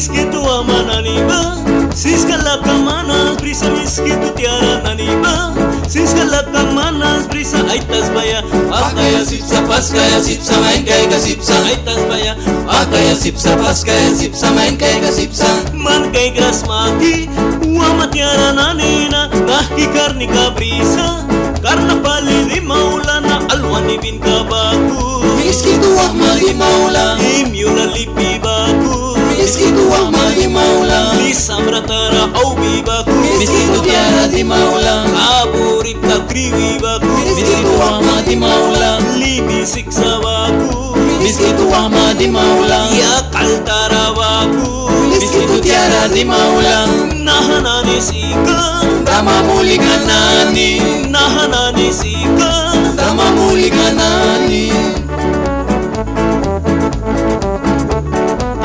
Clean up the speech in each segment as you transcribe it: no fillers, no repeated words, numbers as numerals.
Miskitu amananiba, siskalaka manas brisa miskitu tiara naniba, siskalaka manas brisa aitas baya, akaya sipsa paskaya sipsa main kaya sipsa aitas baya, akaya sipsa paskaya sipsa main kaya sipsa man kay gras magi, uama tiara nanina, nahki karnika brisa, karna pali di maulana alwani bin kabaku, miskitu ahmadi maula, imyuna lipi baku. Miskitu ahmadi maula, Samratara au bibaku, miskitu tiara di maula, Aburip takriwi baku, miskitu ahmadi maula, Libi siksa baku, miskitu ahmadi maula, Ya kaltara baku, miskitu tiara di maula, Nahanani sika, Dama muli kanani, Nahanani sika, Dama muli kanani.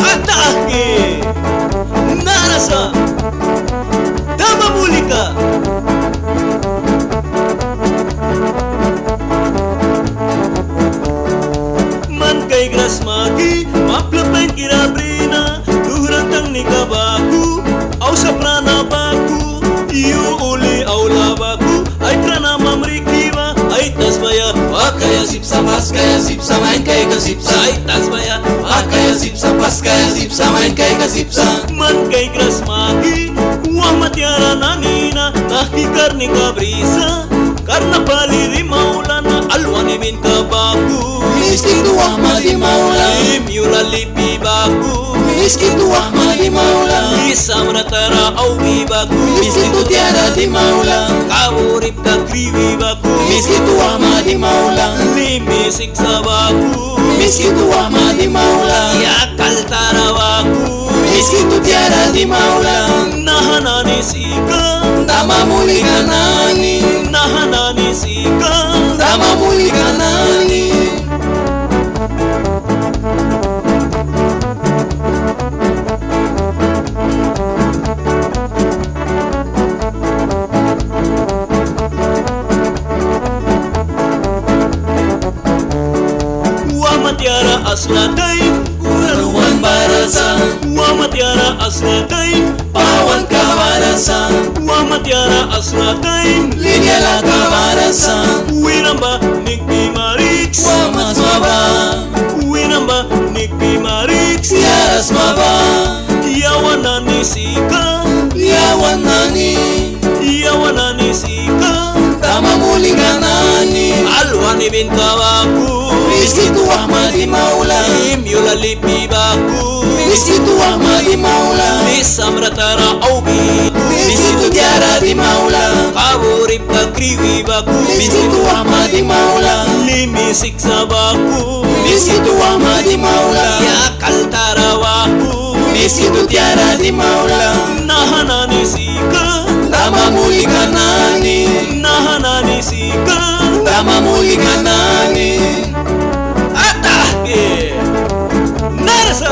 Atake Narasa Dama mulika Man kay gras magi maplapain kirabrina duhrantang ni kabaku au sa prana baku iyo uli au labaku ay prana mamrikiwa ay tasbaya Akaya sipsa paskaya sipsa main kaya sipsa, ay tasbaya akaya sipsa paskaya sipsa main kaya sipsa. man kay gras magi uama tiara nanina nahki karnika brisa karna pali di maulana alwani min kabaku Miskitu ahmadi maula, imyuna lipi baku miskitu ahmadi maula, Samratara au bibaku miskitu tiara di maula, Kaburip takriwi baku miskitu ahmadi maula, Limi siksa baku miskitu ahmadi maula, Ya kaltara baku miskitu tiara di maula, Nahanani sika Dama muli kanani, Nahanani sika Dama muli kanani. Matiara aslatai Ruan barasa, Matiara aslatai pawan kabarasa, Matiara aslatai linya la kabarasa, Winamba Nikki Marix wamas maba, Winamba Nikki Marix tiaras maba, Yawanani sika yawanani, Yawanani sika Dama muli kanani. Alwani bin kawaku Miskitu ahmadi maula, Imyula lipi baku miskitu ahmadi maula, Samratara au bi miskitu tiara di maula, Kaburip takriwi baku miskitu ahmadi maula, Limi siksa baku miskitu ahmadi maula, Ya kaltara baku miskitu tiara di maula, Nahanani sika Dama muli kanani, Nahanani sika Dama muli kanani. Atake Narasa